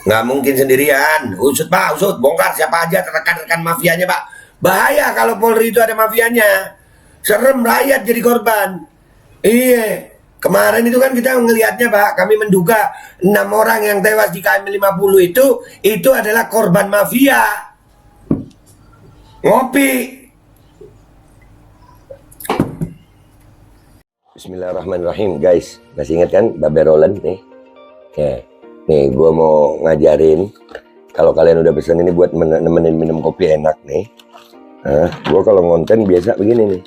Nggak mungkin sendirian. Usut Pak, usut, bongkar siapa aja rekan-rekan mafianya Pak. Bahaya kalau Polri itu ada mafianya. Serem rakyat jadi korban. Iya. Kemarin itu kan kita ngelihatnya Pak, kami menduga 6 orang yang tewas di KM 50 itu adalah korban mafia. Ngopi. Bismillahirrahmanirrahim guys. Masih ingat kan Babe Roland nih? Ya. Nih gue mau ngajarin. Kalau kalian udah pesan ini buat nemenin minum kopi enak nih. Nah, gue kalau ngonten biasa begini nih.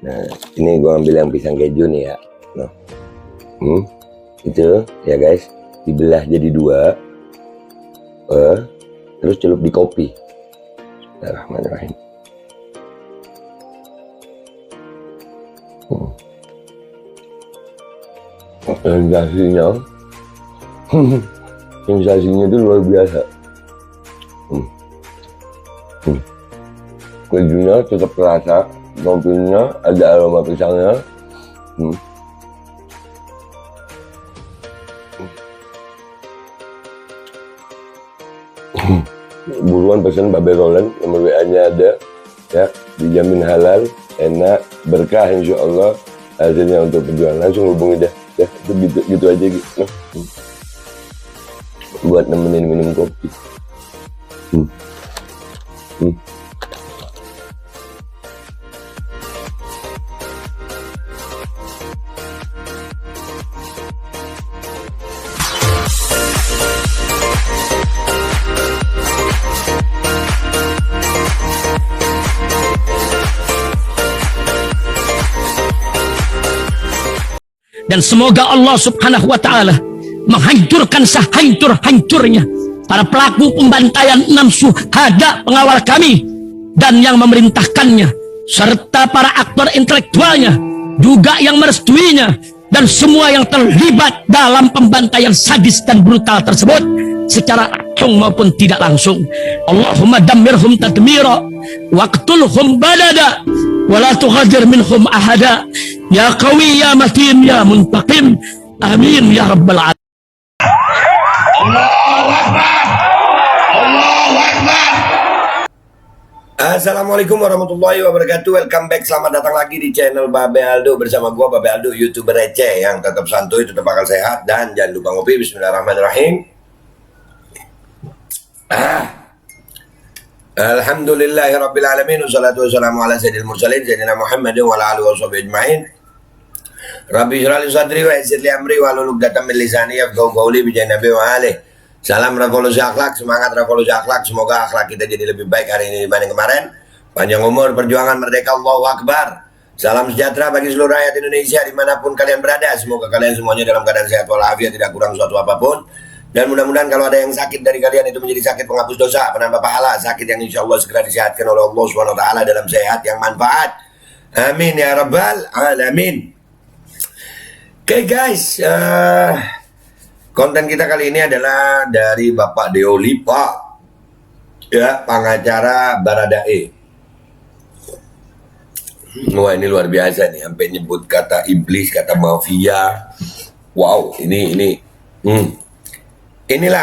Nah, ini gue ambil yang pisang keju nih ya. Nah. Itu ya guys, dibelah jadi 2, terus celup di kopi. Bismillahirrahmanirrahim. Sensasinya itu luar biasa. Kejunya tetap terasa, kopinya ada aroma pisangnya. Buruan pesan Babe Roland, nomor WA-nya ada ya, dijamin halal, enak, berkah insya Allah hasilnya untuk perjuangan. Langsung hubungi dah ya, itu gitu aja gitu. Buat nemenin minum kopi. Dan semoga Allah subhanahu wa ta'ala menghancurkan sehancur-hancurnya para pelaku pembantaian 6 syuhada pengawal kami dan yang memerintahkannya, serta para aktor intelektualnya juga yang merestuinya, dan semua yang terlibat dalam pembantaian sadis dan brutal tersebut secara langsung maupun tidak langsung. Allahumma dammirhum tadmira waqtulhum badada wala tughadir minhum ahada ya qawi ya matin ya muntaqim amin ya rabbal alamin. Allahu Akbar. Allahu Akbar. Assalamualaikum warahmatullahi wabarakatuh. Welcome back, selamat datang lagi di channel Babe Aldo bersama gua Babe Aldo, YouTuber receh yang tetap santuy, tetap bakal sehat, dan jangan lupa ngopi. Bismillahirrahmanirrahim. Alhamdulillahirrabbilalamin. Wassalatu wassalamu ala sayyidil mursalin sayyidina Muhammadin wa ala alihi washabihi ajma'in. Rabbi shrah li sadri wa yassir li amri wahlul 'uqdatam min lisani yafqahu qawli bi nabi wa alihi. Salam revolusi akhlak, semangat revolusi akhlak. Semoga akhlak kita jadi lebih baik hari ini dibanding kemarin. Panjang umur, perjuangan merdeka, Allahu Akbar. Salam sejahtera bagi seluruh rakyat Indonesia dimanapun kalian berada. Semoga kalian semuanya dalam keadaan sehat walafiat, tidak kurang suatu apapun. Dan mudah-mudahan kalau ada yang sakit dari kalian itu menjadi sakit penghapus dosa, penambah pahala, sakit yang insya Allah segera disehatkan oleh Allah SWT dalam sehat yang manfaat. Amin ya rabbal alamin. Oke guys, konten kita kali ini adalah dari Bapak Deo Lipa, ya, pengacara Baradae. Wah, ini luar biasa nih, sampai nyebut kata iblis, kata mafia. Wow, inilah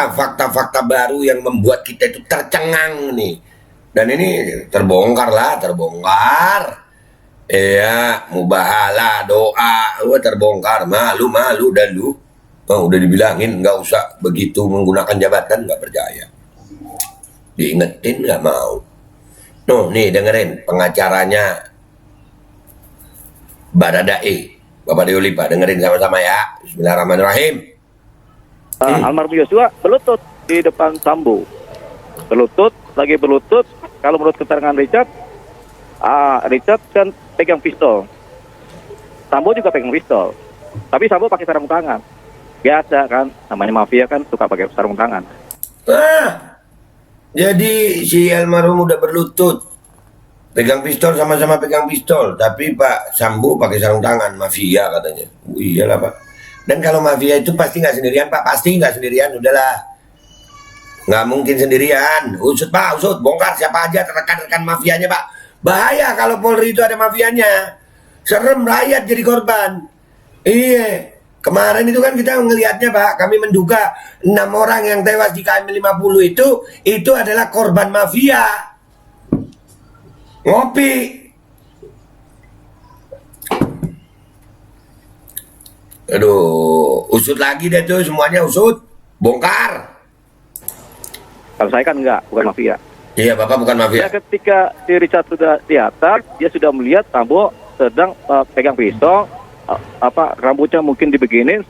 fakta-fakta baru yang membuat kita itu tercengang nih. Dan ini terbongkar. Iya, mubahala, doa, terbongkar. Malu dah lu. Oh, udah dibilangin nggak usah begitu menggunakan jabatan, nggak percaya. Diingetin nggak mau. Nuh, nih dengerin pengacaranya Baradae, Bapak Deo Lipa, dengerin sama-sama ya. Bismillahirrahmanirrahim. Almarhum Yosua berlutut di depan Sambo. Berlutut. Kalau menurut keterangan Richard kan pegang pistol. Sambo juga pegang pistol. Tapi Sambo pakai sarung tangan. Biasa kan, namanya mafia kan suka pakai sarung tangan. Jadi si almarhum udah berlutut, pegang pistol, sama-sama pegang pistol. Tapi Pak Sambo pakai sarung tangan, mafia katanya. Iyalah Pak. Dan kalau mafia itu pasti nggak sendirian Pak, pasti nggak sendirian, udahlah. Nggak mungkin sendirian. Usut Pak, usut, bongkar siapa aja rekan-rekan mafianya Pak. Bahaya kalau Polri itu ada mafianya. Serem rakyat jadi korban. Iya. Kemarin itu kan kita ngelihatnya Pak, kami menduga 6 orang yang tewas di KM 50 itu adalah korban mafia. Ngopi. Aduh, usut lagi deh tuh semuanya usut. Bongkar. Kalau saya kan enggak, bukan mafia. Iya, Bapak bukan Ya, mafia. ketika si Richard sudah di atas, dia sudah melihat Sambo sedang pegang pisau, rambutnya mungkin dibeginin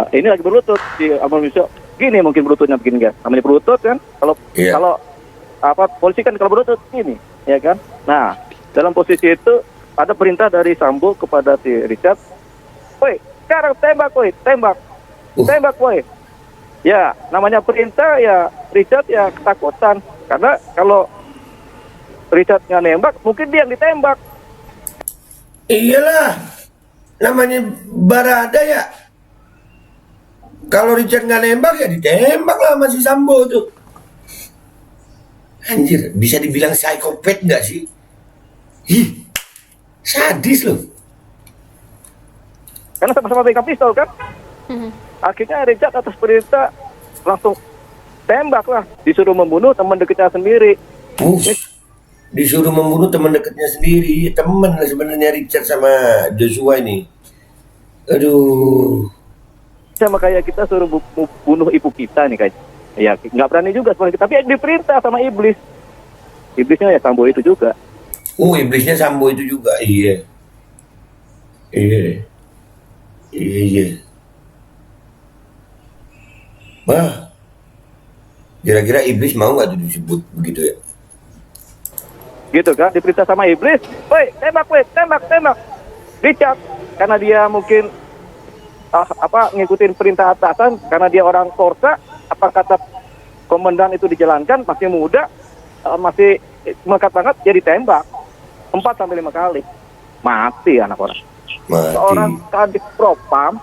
ini lagi berlutut si Almarhum gini, mungkin berlututnya begini kan, namanya berlutut kan, kalau Iya. kalau polisi kan kalau berlutut gini, ya kan. Nah, dalam posisi itu ada perintah dari Sambo kepada si Richard, woi sekarang tembak, woi tembak, tembak woi. Ya, namanya perintah ya, Richard ya ketakutan. Karena kalau Richard nggak nembak, mungkin dia yang ditembak. Iyalah, namanya Barada ya. Kalau Richard nggak nembak ya ditembak lah masih Sambo tuh. Anjir, bisa dibilang psikopat nggak sih? Ih, sadis loh. Karena sama-sama pegang pistol kan. Akhirnya Richard atas perintah langsung tembak lah. Disuruh membunuh teman dekatnya sendiri. Disuruh membunuh teman dekatnya sendiri. Teman lah sebenarnya Richard sama Joshua ini. Aduh. Sama kayak kita suruh bunuh ibu kita nih kayak. Ya nggak berani juga sebenarnya. Tapi diperintah sama iblis. Iblisnya ya Sambo itu juga. Iblisnya Sambo itu juga. Iya. Iya. Iya. Bah, kira-kira iblis mau nggak tuh disebut begitu ya? Gitu kan, diperintah sama iblis, woi tembak, tembak Richard, karena dia mungkin ngikutin perintah atasan, karena dia orang Korsa, apa kata komandan itu dijalankan, masih muda, masih melekat banget, jadi tembak 4-5 kali, mati anak orang. Mati. Seorang Kadif Propam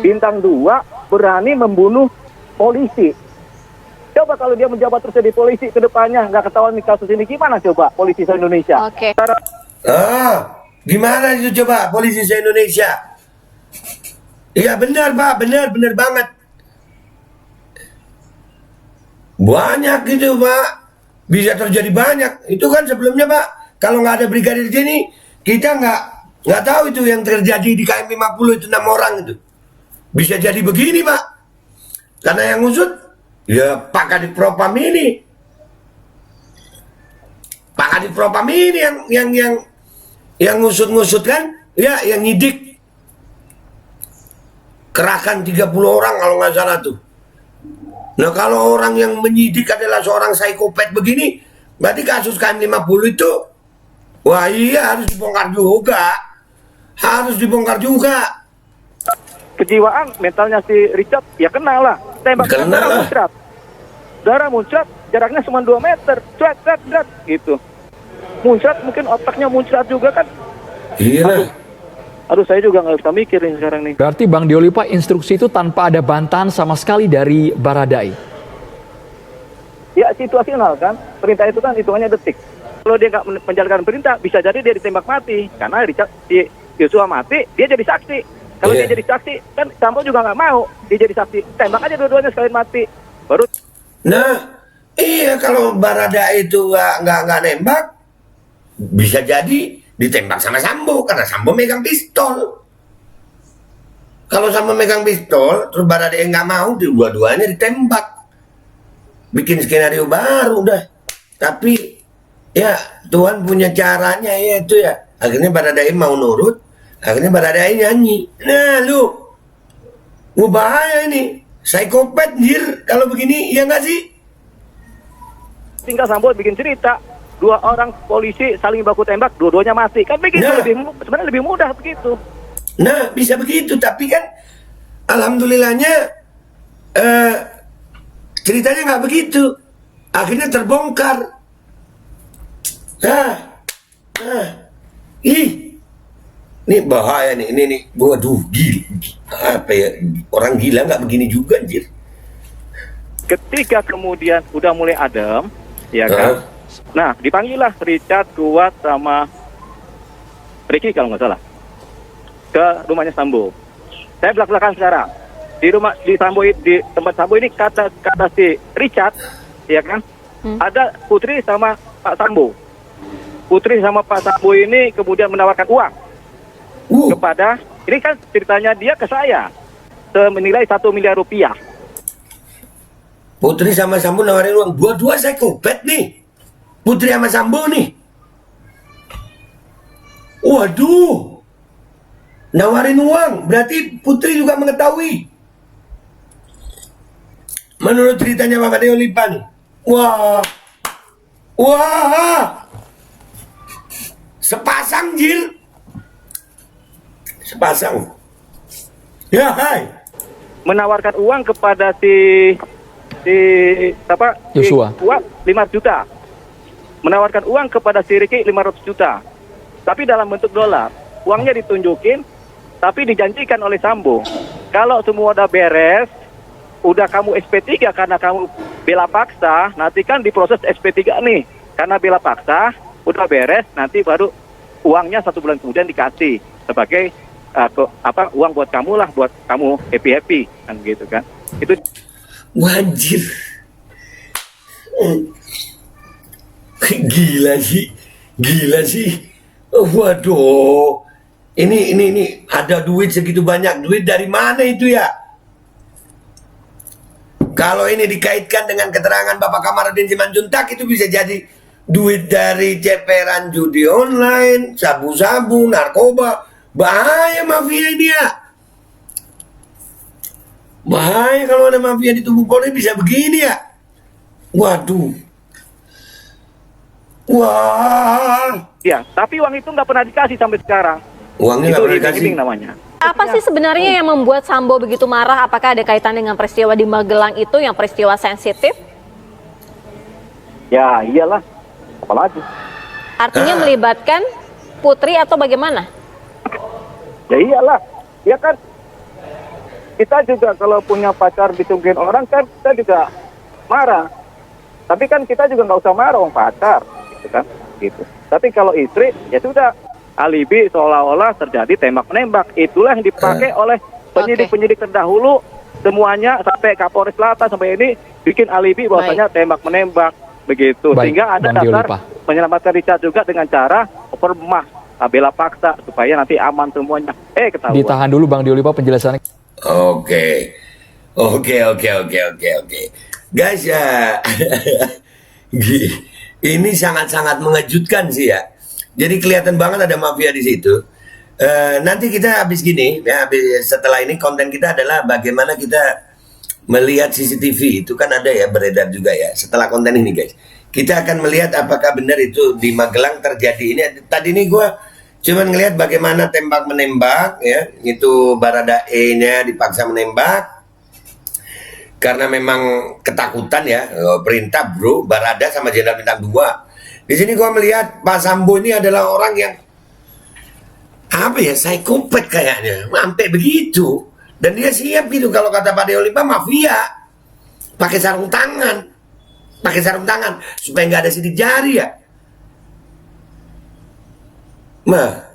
bintang 2 berani membunuh polisi. Coba kalau dia menjabat terus jadi polisi ke depannya, nggak ketahuan nih kasus ini, gimana coba polisi se-Indonesia? Oke. Gimana itu coba polisi se-Indonesia? Iya benar Pak, benar banget. Banyak gitu Pak, bisa terjadi banyak. Itu kan sebelumnya Pak, kalau nggak ada brigadir sini, kita nggak tahu itu yang terjadi di KM 50 itu 6 orang itu. Bisa jadi begini Pak, karena yang ngusut ya Pak Kadif Propam ini. Pak Kadif Propam ini yang ngusut-ngusut kan, ya yang nyidik. Kerahkan 30 orang kalau nggak salah tuh. Nah kalau orang yang menyidik adalah seorang psikopat begini, berarti kasus KM 50 itu, wah iya harus dibongkar juga. Harus dibongkar juga. Kejiwaan mentalnya si Richard ya kena lah. Tembak darah muncrat, jaraknya cuma 2 meter. Cuat gitu. Muncrat mungkin otaknya muncrat juga kan. Iya. Aduh saya juga nggak bisa mikir nih sekarang nih. Berarti Bang Dioli Pak, instruksi itu tanpa ada bantahan sama sekali dari Baradae? Ya situasional kan. Perintah itu kan hitungannya detik. Kalau dia nggak menjalankan perintah, bisa jadi dia ditembak mati. Karena Richard, si Joshua mati, dia jadi saksi. Kalau dia jadi saksi, kan Sambo juga nggak mau dia jadi saksi. Tembak aja dua-duanya sekalian mati. Baru. Nah, iya kalau Barada itu nggak nembak, bisa jadi ditembak sama Sambo karena Sambo megang pistol. Kalau Sambo megang pistol, terus Barada nggak mau, dua-duanya ditembak. Bikin skenario baru udah. Tapi ya Tuhan punya caranya ya itu ya. Akhirnya Barada mau nurut. Akhirnya Barada nyanyi. Nah lu bahaya ini. Psikopat dir kalau begini, iya nggak sih? Tinggal Sambo bikin cerita. 2 orang polisi saling baku tembak, dua-duanya mati. Kan begitu, Nah. sebenarnya lebih mudah begitu. Nah bisa begitu. Tapi kan alhamdulillahnya ceritanya nggak begitu. Akhirnya terbongkar. Ini bahaya nih, ini waduh gila, apa ya, orang gila nggak begini juga anjir. Ketika kemudian udah mulai adem, ya kan? Nah, dipanggil lah Richard, Kuat, sama Ricky kalau nggak salah. ke rumahnya Sambo. Saya belak-belakan sekarang. Di tempat Sambo ini kata si Richard, ya kan? Ada Putri sama Pak Sambo. Putri sama Pak Sambo ini kemudian menawarkan uang kepada, ini kan ceritanya dia ke saya, senilai 1 miliar rupiah. Putri sama Sambo nawarin uang. Dua-dua saya kopet nih. Putri sama Sambo nih. Waduh. Nawarin uang. Berarti Putri juga mengetahui. Menurut ceritanya Bapak Deo Lipa nih. Wah. Wah. Sepasang jil. Sepasang. Ya hai. Menawarkan uang kepada si Yosua. 5 juta. Menawarkan uang kepada si Ricky 500 juta. Tapi dalam bentuk dolar. Uangnya ditunjukin, tapi dijanjikan oleh Sambo. Kalau semua udah beres, udah kamu SP3 karena kamu bela paksa, nanti kan diproses SP3 nih. Karena bela paksa, udah beres, nanti baru uangnya 1 bulan kemudian dikasih sebagai uang buat kamu lah, buat kamu happy kan gitu kan. Itu Wajir. Gila sih. Waduh. Ini ada duit segitu banyak. Duit dari mana itu ya? Kalau ini dikaitkan dengan keterangan Bapak Kamarudin Simanjuntak, itu bisa jadi duit dari ceperan judi online, sabu-sabu, narkoba. Bahaya mafia ini ya. Bahaya kalau ada mafia di tubuh Polri bisa begini ya. Waduh. Wah. ya, tapi uang itu nggak pernah dikasih sampai sekarang. Uangnya nggak Itu pernah dikasih. iming-iming namanya. Apa sih sebenarnya yang membuat Sambo begitu marah? Apakah ada kaitan dengan peristiwa di Magelang itu yang peristiwa sensitif? Ya iyalah, apalagi. Artinya melibatkan Putri atau bagaimana? Ya iyalah, ya kan. Kita juga kalau punya pacar ditungguin orang kan kita juga marah. Tapi kan kita juga nggak usah marah orang pacar, gitu kan? Gitu. Tapi kalau istri, ya sudah. Alibi seolah-olah terjadi tembak-menembak. Itulah yang dipakai oleh penyidik-penyidik terdahulu. Semuanya sampai Kapolres Selatan sampai ini bikin alibi bahwasanya tembak-menembak. Begitu. Baik, Sehingga ada Bang Dio dasar Lipa. menyelamatkan Richard juga dengan cara overmah, bela paksa supaya nanti aman semuanya. Ketahuan. Ditahan dulu Bang Dio Lipa penjelasannya. Oke. Guys ya. Ini sangat-sangat mengejutkan sih ya. Jadi kelihatan banget ada mafia di situ. Nanti kita habis gini, ya, setelah ini konten kita adalah bagaimana kita melihat CCTV. Itu kan ada ya, beredar juga ya. Setelah konten ini guys, kita akan melihat apakah benar itu di Magelang terjadi. Ini tadi ini gue cuman ngelihat bagaimana tembak menembak ya. Itu Baradae-nya dipaksa menembak karena memang ketakutan ya. Perintah bro, Barada sama Jenderal Bintang 2. Di sini gua melihat Pak Sambo ini adalah orang yang apa ya, psikopat kayaknya, sampai begitu. Dan dia siap gitu kalau kata Pak Deo Lipa mafia, pakai sarung tangan supaya nggak ada sidik jari ya. Nah,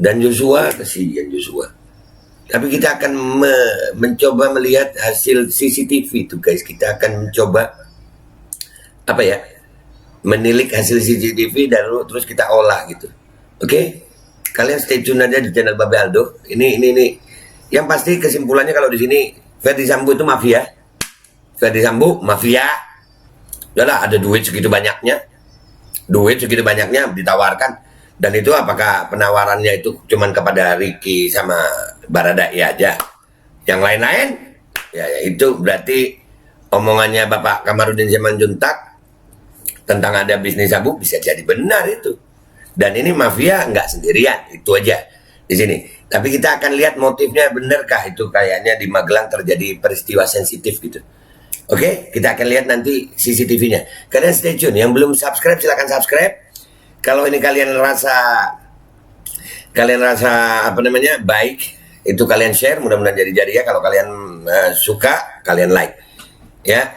dan Joshua, kesian Joshua. Tapi kita akan mencoba melihat hasil CCTV itu guys. Kita akan mencoba apa ya, menilik hasil CCTV dan terus kita olah gitu. Oke? Kalian stay tune aja di channel Babe Aldo. Ini yang pasti kesimpulannya kalau di sini Ferdy Sambo itu mafia. Ferdy Sambo mafia. Udahlah, ada duit segitu banyaknya ditawarkan. Dan itu apakah penawarannya itu cuman kepada Ricky sama Baradae aja? Yang lain-lain ya itu berarti omongannya Bapak Kamarudin Simanjuntak tentang ada bisnis sabu bisa jadi benar itu. Dan ini mafia nggak sendirian, itu aja di sini. Tapi kita akan lihat motifnya benarkah itu kayaknya di Magelang terjadi peristiwa sensitif gitu. Oke, kita akan lihat nanti CCTV-nya. Kalian stay tune. Yang belum subscribe silakan subscribe. Kalau ini kalian rasa apa namanya baik, itu kalian share. Mudah-mudahan jadi ya. Kalau kalian suka, kalian like. Ya,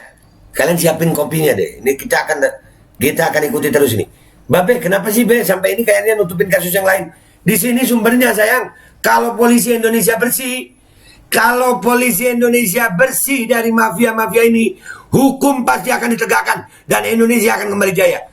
kalian siapin kopinya deh. Ini kita akan ikuti terus ini. Babe, kenapa sih Be sampai ini kayaknya nutupin kasus yang lain? Di sini sumbernya sayang. Kalau polisi Indonesia bersih, kalau polisi Indonesia bersih dari mafia-mafia ini, hukum pasti akan ditegakkan dan Indonesia akan kembali jaya.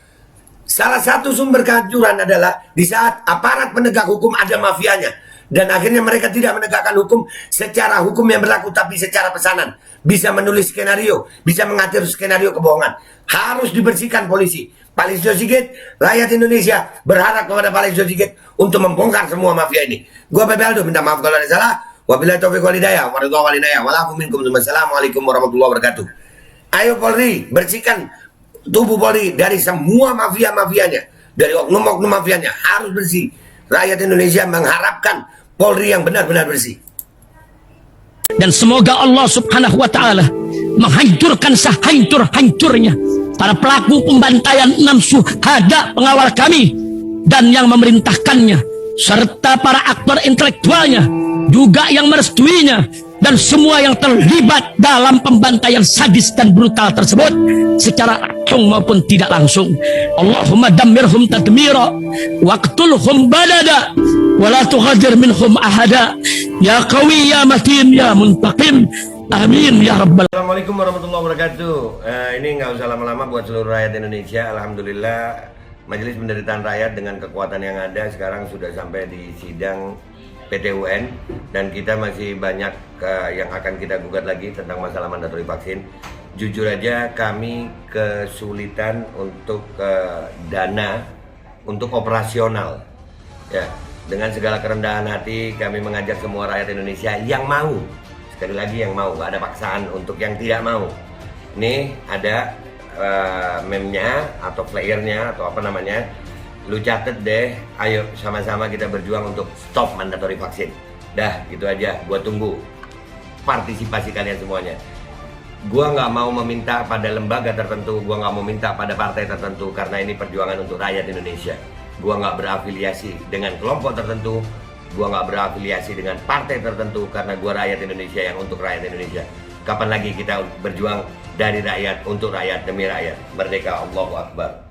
Salah satu sumber kehancuran adalah di saat aparat penegak hukum ada mafianya. Dan akhirnya mereka tidak menegakkan hukum secara hukum yang berlaku, tapi secara pesanan. Bisa menulis skenario, bisa mengatur skenario kebohongan. Harus dibersihkan polisi. Pak Listio Sigit, rakyat Indonesia berharap kepada Pak Listio Sigit untuk membongkar semua mafia ini. Gua Pepe Aldo, minta maaf kalau ada salah. Wabillahi taufiq wal hidayah. Wassalamualaikum warahmatullahi wabarakatuh. Ayo Polri, bersihkan tubuh Polri dari semua mafia-mafianya, dari oknum-oknum mafianya. Harus bersih. Rakyat Indonesia mengharapkan Polri yang benar-benar bersih. Dan semoga Allah subhanahu wa ta'ala menghancurkan sehancur-hancurnya para pelaku pembantaian 6 syuhada pengawal kami dan yang memerintahkannya, serta para aktor intelektualnya juga yang merestuinya, dan semua yang terlibat dalam pembantaian sadis dan brutal tersebut secara langsung maupun tidak langsung. Allahumma dammirhum tadmira waqtulhum badada wala tughadir minhum ahada ya qawi ya matin ya muntaqim amin ya rabbal. Assalamualaikum warahmatullahi wabarakatuh. Ini nggak usah lama-lama buat seluruh rakyat Indonesia. Alhamdulillah Majelis Penderitaan Rakyat dengan kekuatan yang ada sekarang sudah sampai di sidang PT UN, dan kita masih banyak yang akan kita gugat lagi tentang masalah mandatori vaksin. Jujur aja kami kesulitan untuk dana untuk operasional. Ya, dengan segala kerendahan hati kami mengajak semua rakyat Indonesia yang mau, sekali lagi yang mau, gak ada paksaan untuk yang tidak mau. Nih ada meme-nya atau flyernya atau apa namanya. Lu catet deh, ayo sama-sama kita berjuang untuk stop mandatori vaksin. Dah, gitu aja, gua tunggu partisipasi kalian semuanya. Gua nggak mau meminta pada lembaga tertentu, gua nggak mau minta pada partai tertentu, karena ini perjuangan untuk rakyat Indonesia. Gua nggak berafiliasi dengan kelompok tertentu, gua nggak berafiliasi dengan partai tertentu, karena gua rakyat Indonesia yang untuk rakyat Indonesia. Kapan lagi kita berjuang dari rakyat, untuk rakyat, demi rakyat. Merdeka, Allahu Akbar.